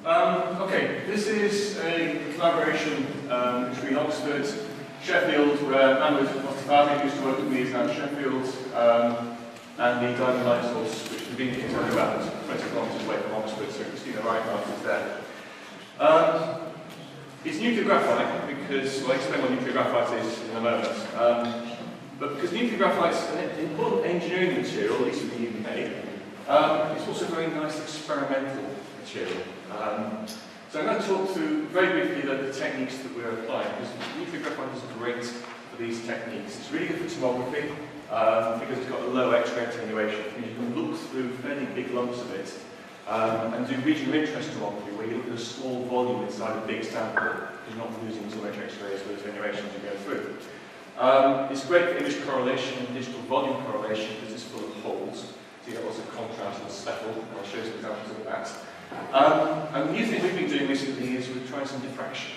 Okay, this is a collaboration between Oxford, Sheffield, where Mahmoud Mostafavi used to work with me, is now in Sheffield, and the Diamond Light Source, which conveniently is only about 20 kilometres away from Oxford, so Christina Reinhardt is there. It's nuclear graphite because, well, I'll explain what nuclear graphite is in a moment. But because nuclear graphite is an important engineering material, at least for the UK, it's also a very nice experimental material. So I'm going to talk through very briefly the techniques that we're applying, because nuclear graphite is great for these techniques. It's really good for tomography because it's got a low X-ray attenuation. You can look through fairly big lumps of it and do region of interest tomography, where you look at a small volume inside a big sample. You're not losing too much X-rays with attenuation as you go through. It's great for image correlation and digital volume correlation because it's full of holes. So you get lots of contrast and speckle, and I'll show you some examples of that. And the new thing we've been doing recently is we're trying some diffraction.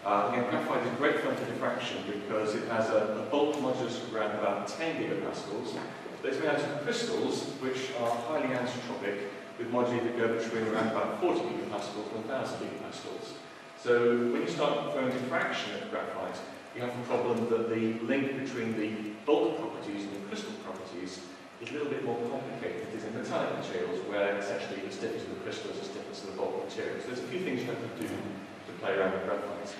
Again, graphite is great fun for diffraction because it has a bulk modulus of around about 10 gigapascals, but it's made out of crystals which are highly anisotropic with moduli that go between around about 40 gigapascals and 1,000 gigapascals. So when you start throwing diffraction at graphite, you have the problem that the link between the bulk properties and the crystal properties is a little bit more complicated than it is in metallic materials, where essentially the stiffness of the crystals is stiffness of the bulk materials. So there's a few things you have to do to play around with graphite.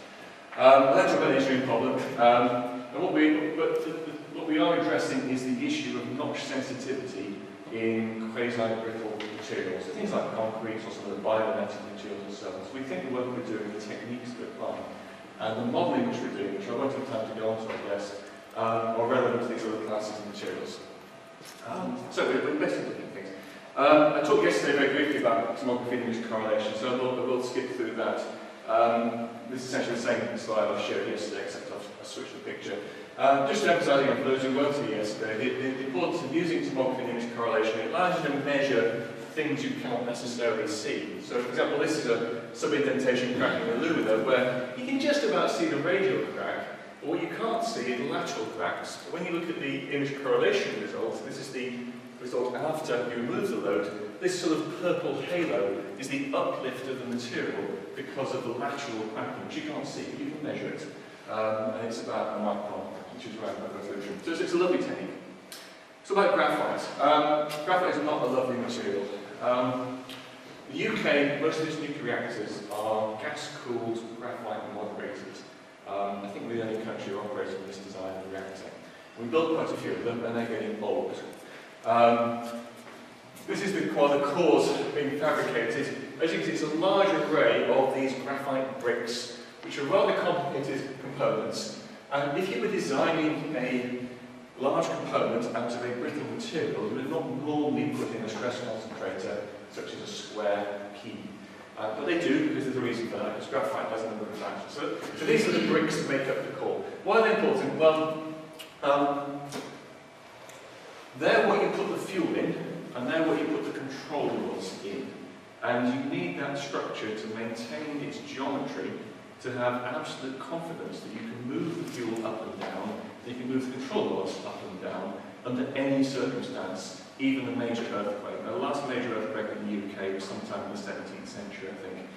I'll talk about the engineering problem. And what we are addressing is the issue of notch sensitivity in quasi-brittle materials. So things like concrete or some of the biomimetic materials and so on. So we think the work we're doing, the techniques we're applying, and the modelling which we're doing, which I won't have time to go on to, I guess, are relevant to these other classes of materials. So we're basically looking at things. I talked yesterday very briefly about tomography and image correlation, so I will skip through that. This is essentially the same slide I showed yesterday, except I've switched the picture. Just to emphasise again, for those who weren't here yesterday, the importance of using tomography and image correlation, it allows you to measure things you cannot necessarily see. So, for example, this is a subindentation crack in alumina, where you can just about see the radial crack, but what you can't see is lateral cracks. When you look at the image correlation results, this is the result after you remove the load. This sort of purple halo is the uplift of the material because of the lateral cracking, which you can't see, but you can measure it. And it's about a micron, which is around that resolution. So it's a lovely technique. So about graphite. Graphite is not a lovely material. The UK, most of its nuclear reactors are gas-cooled graphite moderated. I think we're the only country operating this design of a reactor. We built quite a few of them, and they're getting old. This is while the cores being fabricated. As you can see, it's a large array of these graphite bricks, which are rather complicated components. And if you were designing a large component out of a brittle material, you would not normally put in a stress concentrator, such as a square key. But they do, because there's a reason for that, because graphite has a number of factors. So these are the bricks that make up the core. Why are they important? Well, they're what you put the fuel in, and they're what you put the control rods in. And you need that structure to maintain its geometry, to have absolute confidence that you can move the fuel up and down, that you can move the control rods up and down, under any circumstance, even a major earthquake. Now, the last major earthquake in the UK was sometime in the 17th century, I think.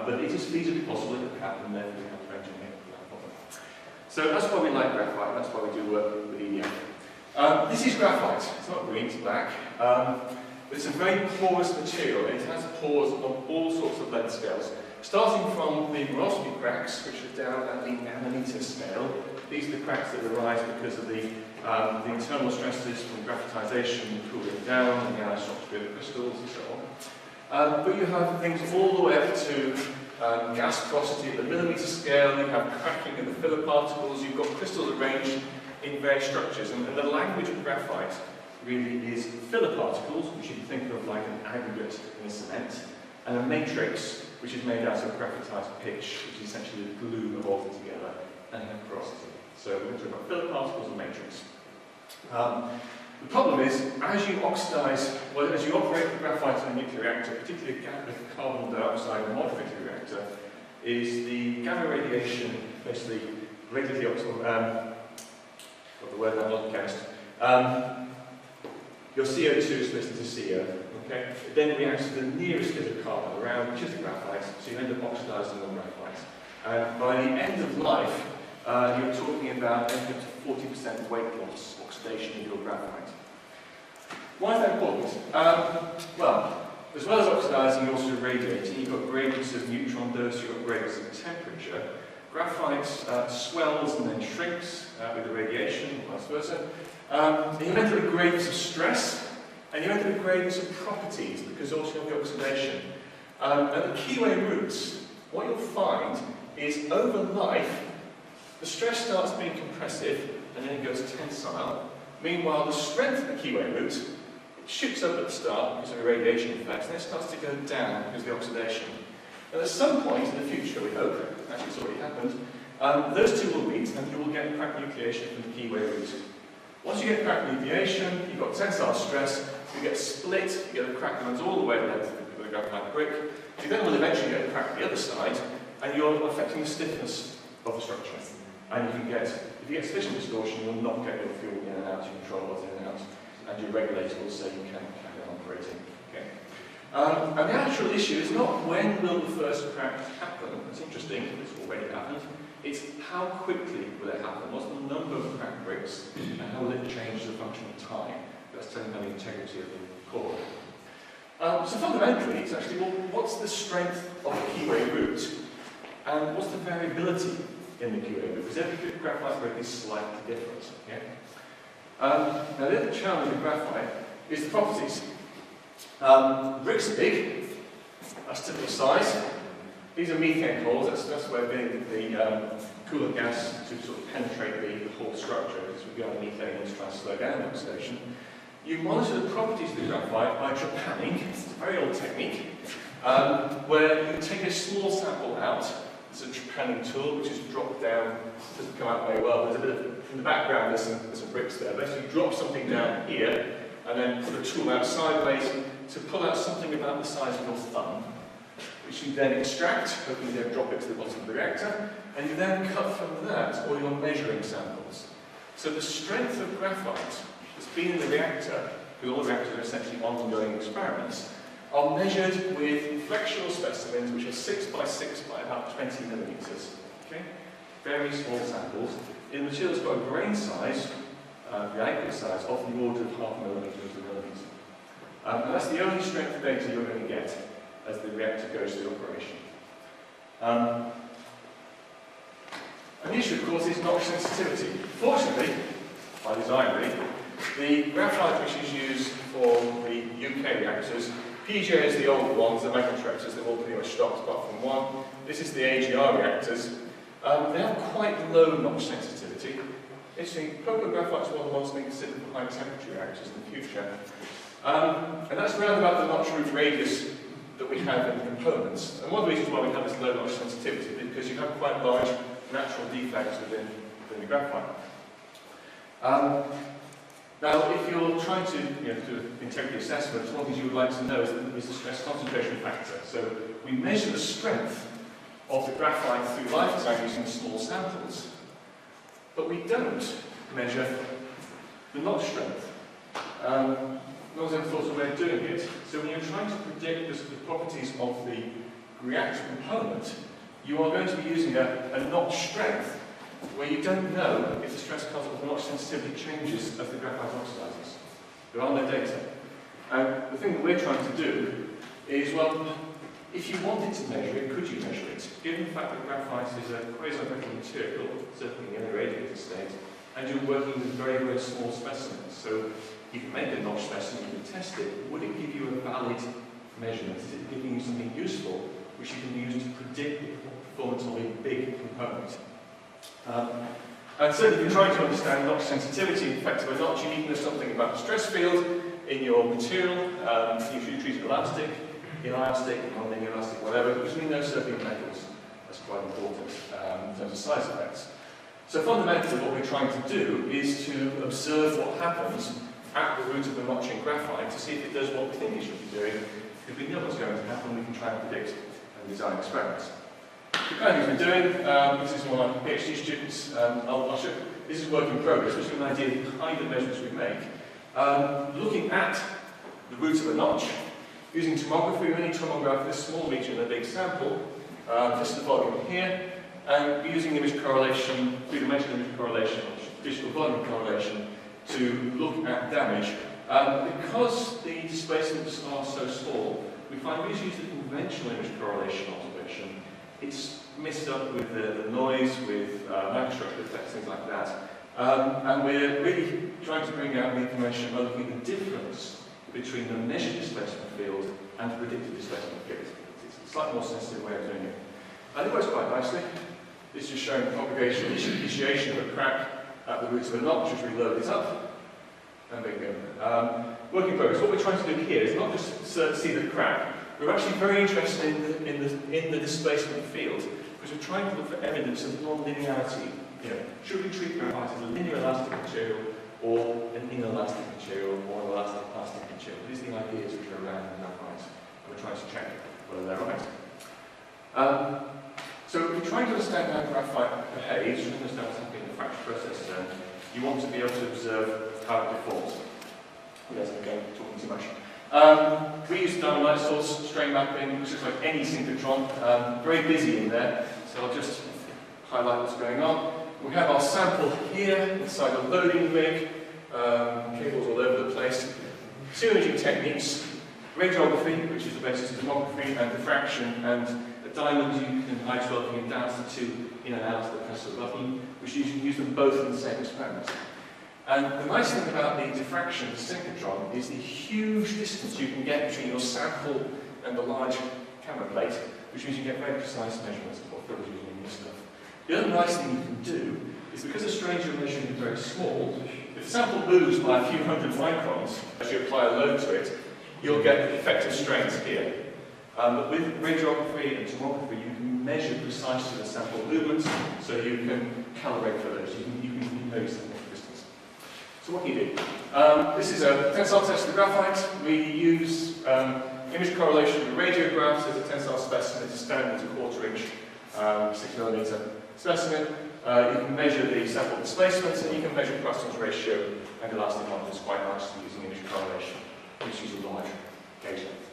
But it is feasibly possible it could happen, therefore we have to engineer for that problem. So that's why we like graphite, that's why we do work with EDF. This is graphite. It's not green, it's black. But it's a very porous material. It has pores on all sorts of length scales. Starting from the porosity cracks, which are down at the nanometer scale. These are the cracks that arise because of the internal stresses from graphitization, cooling down, and the anisotropy of the crystals, and so on. But you have things all the way up to gas porosity at the millimeter scale. You have cracking in the filler particles. You've got crystals arranged in various structures. And the language of graphite really is filler particles, which you can think of like an aggregate in a cement, and a matrix, which is made out of graphitized pitch, which is essentially the glue of all together, and have porosity. So we're going to talk about filler particles and matrix. The problem is, as you oxidize, well, as you operate the graphite in a nuclear reactor, particularly a carbon dioxide moderated reactor, is the gamma radiation basically greatly got the word, I'm not a chemist. Your CO2 is split into CO, okay? it then reacts to the nearest bit of carbon around, which is the graphite, so you end up oxidizing your graphite. And by the end of life, you're talking about up to 40% weight loss, oxidation of your graphite. Why is that important? Well, as well as oxidizing, you're also radiating. You've got gradients of neutron dose, you've got gradients of temperature. Graphite swells and then shrinks with the radiation, or vice versa. You enter with gradients of stress, and you enter with gradients of properties, because also of the oxidation. And the keyway roots, what you'll find is over life, the stress starts being compressive, and then it goes tensile. Meanwhile, the strength of the keyway root, it shoots up at the start because of the radiation effects, and then it starts to go down because of the oxidation. And at some point in the future, we hope, actually it's already happened, those two will meet and you will get crack nucleation from the keyway root. Once you get crack nucleation, you've got tensile stress, you get a split, you get a crack that runs all the way to the graphite brick. You then will eventually get a crack the other side, and you're affecting the stiffness of the structure. And you can get, if you get sufficient distortion, you'll not get your fuel in and out, you control what's in and out, and your regulator will say you can carry on operating. Okay. And the actual issue is not when will the first crack happen. It's interesting, it's already happened. It's how quickly will it happen. What's the number of crack bricks, and how will it change the function of time? That's telling you the integrity of the core. So fundamentally, it's actually, well, what's the strength of the keyway root, and what's the variability in the keyway root? Because every graphite brick is slightly different. Okay? Now the other challenge with graphite is the properties. Bricks are big, that's typical size. These are methane cores, that's where the coolant gas to sort of penetrate the whole structure, because we go on methane and try to slow down the oxidation. You monitor the properties of the graphite by trepanning. It's a very old technique, where you take a small sample out. It's a trepanning tool which is dropped down, doesn't come out very well. There's a bit of, from the background, there's some bricks there. Basically, drop something down here, and then put a tool out sideways to pull out something about the size of your thumb, which you then extract, hopefully you don't drop it to the bottom of the reactor, and you then cut from that all your measuring samples. So the strength of graphite that's been in the reactor, because all the reactors are essentially ongoing experiments, are measured with flexural specimens which are 6 by 6 by about 20 millimeters. Okay? Very small samples. In the material that's got a grain size, the aggregate size, of the order of 0.5 millimeter to a millimeter. And that's the only strength of data you're going to get as the reactor goes through operation. And the issue, of course, is notch sensitivity. Fortunately, by design really, the graphite which is used for the UK reactors, PGA is the older ones, the magnet reactors, they're all pretty much stopped apart from one. This is the AGR reactors. They have quite low notch sensitivity. Interesting, propylene graphite is one of the ones being considered for high temperature reactors in the future. And that's around about the notch root radius that we have in the components. And one of the reasons why we have this low notch sensitivity is because you have quite large natural defects within the graphite. Now, if you're trying to do an integrity assessment, one of the things you would like to know is the stress concentration factor. So we measure the strength of the graphite through lifetime using small samples, but we don't measure the notch strength. No one's ever thought of a way of doing it. So when you're trying to predict the properties of the reactor component, you are going to be using a notch strength where you don't know if the stress constant or notch sensitivity changes as the graphite oxidizes. There are no data. And the thing that we're trying to do is, well, if you wanted to measure it, could you measure it? Given the fact that graphite is a quasi-brittle material, certainly in a radiated state, and you're working with very, very small specimens, so you can make a notch specimen, you can test it, would it give you a valid measurement? Is it giving you something useful which you can use to predict the performance of a big component? And certainly if you're trying to understand notch sensitivity and effect of a notch, you need to know something about the stress field in your material. You should treat it elastic, inelastic, non-inelastic, whatever, because we know certain metals. That's quite important in terms of size effects. So fundamentally what we're trying to do is to observe what happens at the root of the notch in graphite to see if it does what we think it should be doing. If we know what's going to happen, we can try and predict and design experiments. The kind of things we're doing, this is one of my PhD students, I'll show you, this is work in progress, which is an idea of the kind of measurements we make. Looking at the root of a notch, Using tomography, we only tomograph this small region in a big sample, this is the volume here, and using image correlation, three-dimensional image correlation, or digital volume correlation, to look at damage. Because the displacements are so small, we find we use the conventional image correlation observation. It's mixed up with the noise, with microstructure effects, things like that. And we're really trying to bring out the information by looking at the difference between the measured displacement field and the predicted displacement field. It's a slightly more sensitive way of doing it. And it works quite nicely. This is showing propagation initiation of a crack at the roots of a knot, which reload it up. And there you go. Work in progress. What we're trying to do here is not just see the crack, we're actually very interested in the displacement field, because we're trying to look for evidence of non-linearity. You know, should we treat graphite as a linear elastic material, or an inelastic material, or an elastic plastic material? These are the ideas which are around in graphite, and we're trying to check whether they're right. So if we're trying to understand how graphite behaves, trying to understand what's happening in the fracture process, then you want to be able to observe how it deforms. Yes, okay, talking too much. We use diamond light source strain mapping, which looks like any synchrotron. Very busy in there, so I'll just highlight what's going on. We have our sample here inside a loading rig, cables all over the place. Two imaging techniques, radiography, which is the basis of tomography, and diffraction, and a diamond you can hide 12 unit down to 2 in and out of the press of the button, which you can use them both in the same experiment. And the nice thing about the diffraction of the synchrotron is the huge distance you can get between your sample and the large camera plate, which means you get very precise measurements of what filters using in your stuff. The other nice thing you can do is, because the strains you're measuring are very small, if the sample moves by a few hundred microns as you apply a load to it, you'll get effective strains here. But with radiography and tomography, you can measure precisely the sample movements, so you can calibrate for those. You can know your sample distance. So what do you do? This is a tensile test of graphite. We use image correlation with radiographs as a tensile specimen. It's a standard 1/4 inch, 6mm specimen. You can measure the sample displacements, and you can measure Poisson's ratio and elastic modulus quite nicely using image correlation, which uses a large gauge length.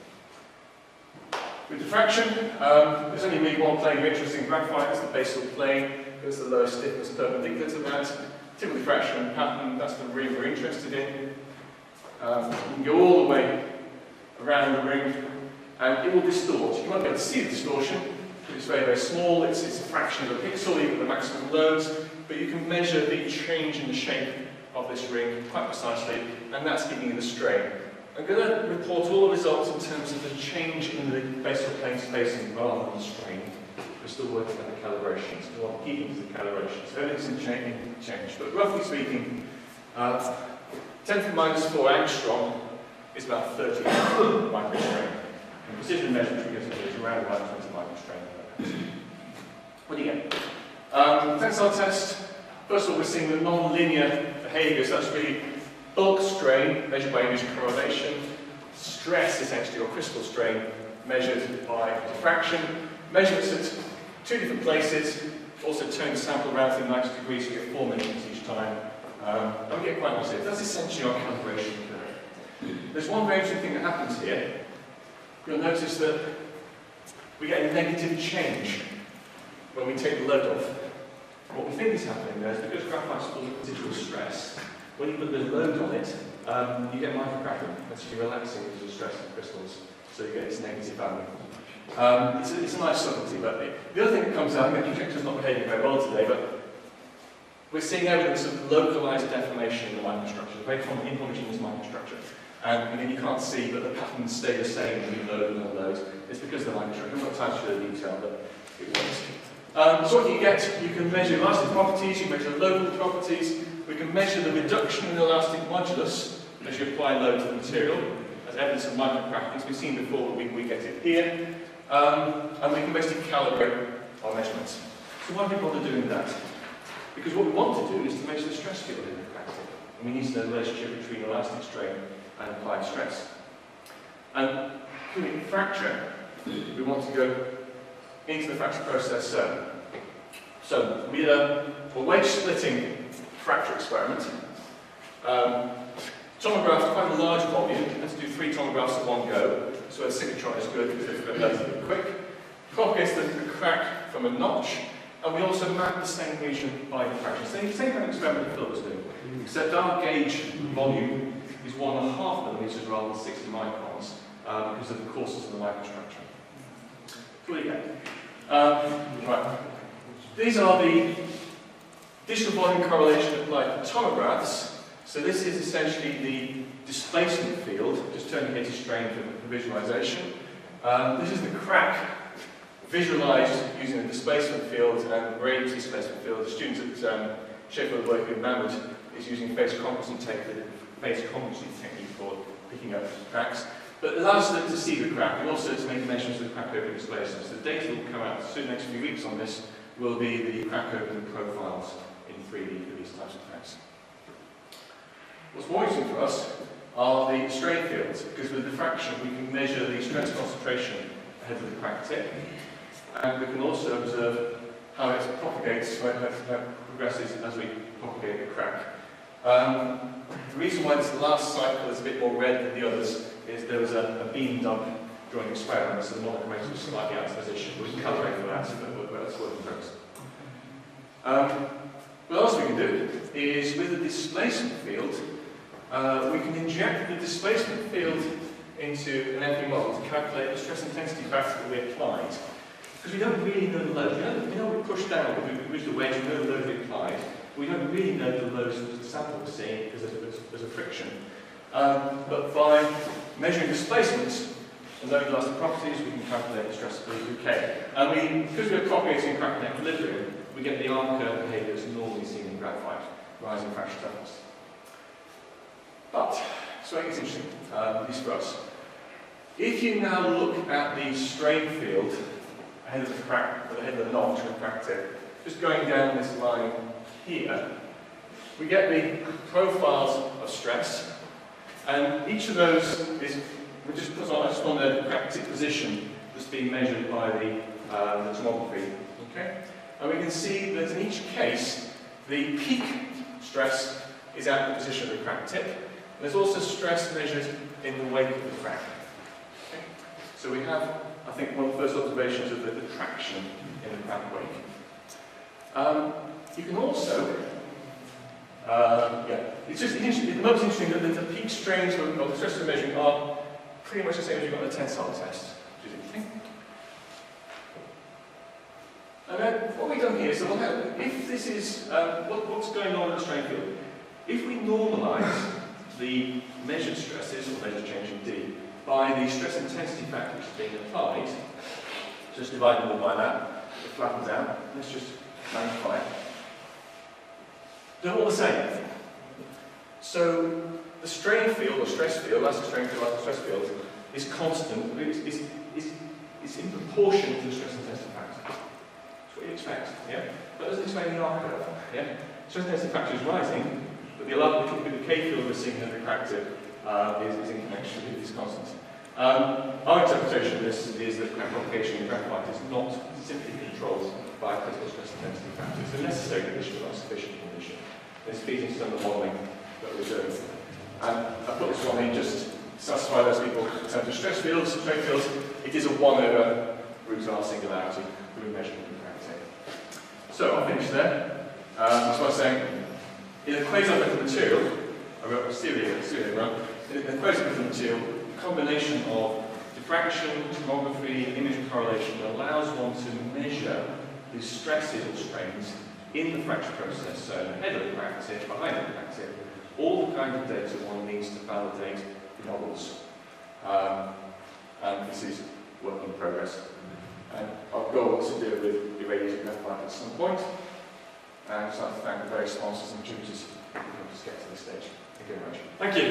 With diffraction, there's only really one plane of interest in graphite. It's the basal plane. It's the lowest stiffness perpendicular to that. Typical diffraction pattern, that's the ring we're interested in. You can go all the way around the ring, and it will distort. You won't be able to see the distortion, because it's very, very small. It's a fraction of a pixel, even at the maximum loads, but you can measure the change in the shape of this ring quite precisely, and that's giving you the strain. I'm going to report all the results in terms of the change in the basal plane spacing rather than the strain. We're still working on the calibrations. We want to keep into the calibrations. Everything's in change. But roughly speaking, 10 to the minus 4 angstrom is about 30 microstrain. And precision measurement is around about 20 microstrain. What do you get? Tensile test. First of all, we're seeing the non-linear behaviour. So that's really bulk strain measured by image correlation, stress essentially, or crystal strain measured by diffraction, measurements at 2 different places, also turn the sample around through 90 degrees, so you get 4 millimeters each time, and we get quite nice. That's essentially our calibration curve. There's one very interesting thing that happens here. You'll notice that we get a negative change when we take the load off. What we think is happening there is, because graphite is full of residual stress, when you put the load on it, you get microcracking. That's actually relaxing because of stress in crystals, so you get this negative value. It's a nice subtlety, but the other thing that comes out, the conjecture's not behaving very well today, but we're seeing evidence of localized deformation in the microstructure, very common inhomogeneous microstructure. And again, you can't see, but the patterns stay the same when you load and unload. It's because of the microstructure. I'm not time to show the detail, but it works. So what you get, you can measure elastic properties, you measure local properties. We can measure the reduction in the elastic modulus as you apply load to the material, as evidence of microcracking. It's been seen before, but we get it here. And we can basically calibrate our measurements. So why do we bother doing that? Because what we want to do is to measure the stress field in the crack tip. And we need to know the relationship between elastic strain and applied stress. And in fracture, we want to go into the fracture process. So we're wedge splitting fracture experiment. Tomographed quite a large volume. Let's do 3 tomographs at one go. so a cyclotron is good because it's relatively quick. Propagates the crack from a notch, and we also map the same region by diffraction. Same kind of experiment that Phil was doing, except our gauge volume is 1.5 millimeters rather than 60 microns because of the coarseness of the microstructure. So what do you get? Right. These are the additional volume correlation applied to tomographs. So this is essentially the displacement field, just turning here to strain for visualization. This is the crack visualized using the displacement field and the radius displacement field. The students at Sheffield working with Mammoth is using phase competency technique for picking up cracks. But it allows them to see the crack and also to make measurements of the crack opening displacement. So the data that will come out soon, next few weeks on this, will be the crack opening profiles in 3D for these types of cracks. What's more interesting for us are the strain fields, because with diffraction we can measure the stress concentration ahead of the crack tip, and we can also observe how it propagates, how it progresses as we propagate the crack. The reason why this last cycle is a bit more red than the others is there was a beam dump during the experiment, so the monochromator was slightly out of position. We can calibrate for that, but that's work in progress. What else we can do is, with the displacement field, we can inject the displacement field into an MP model to calculate the stress intensity factor that we applied. Because we don't really know the load. We know we pushed down, we reached the wedge, we know the load we applied. We don't really know the loads that the sample we're seeing because there's a friction. But by measuring displacements and load elastic properties, we can calculate the stress UK. And because we're propagating crack in equilibrium, we get the arc curve behavior that's normally seen in graphite, rising fracture toughness. But, so it's interesting, at least for us. If you now look at the strain field ahead of the crack, ahead of the notch and crack tip, just going down this line here, we get the profiles of stress, and each of those is, we just put on the crack tip position that's being measured by the tomography. Okay? And we can see that in each case, the peak stress is at the position of the crack tip. And there's also stress measured in the wake of the crack. Okay? So we have, I think, one of the first observations of the traction in the crack wake. You can also, it's the most interesting that the peak strains of the stress we're measuring are pretty much the same as you've got in the tensile test, which is interesting. And then what we've done here is, if this is, what's going on in the strain field? If we normalise the measured stresses, or measured change in D, by the stress intensity factor which is being applied, just divide them all by that, it flattens out, let's just magnify it. They're all the same. So the strain field, or stress field, elastic strain field, elastic stress field, is constant, it's in proportion to the stress intensity factor. That's what you expect, yeah? But it doesn't explain the arc curve, yeah? Stress intensity factor is rising, but the K field we're seeing in the crack tip is in connection, is constant. Our interpretation of this is that crack propagation in graphite is not simply controlled by a critical stress intensity factor. It's a necessary condition, but not a sufficient condition. It's feeding into some of the modelling that we're doing. And I put this one in just to satisfy those people in terms of stress fields, strain fields. It is a 1 over root R singularity that we measure in the crack tip. So I'll finish there. That's what I was saying. In a quasi-brittle material, I wrote a stereogram. In a quasi-brittle material, the combination of diffraction, tomography, image correlation allows one to measure the stresses or strains in the fracture process, so ahead of the crack tip, behind the crack tip, all the kind of data one needs to validate models. And this is work in progress. And our goal is to deal with irradiated graphite at some point. And I'd like to thank the various sponsors and contributors who helped us get to this stage. Thank you very much. Thank you.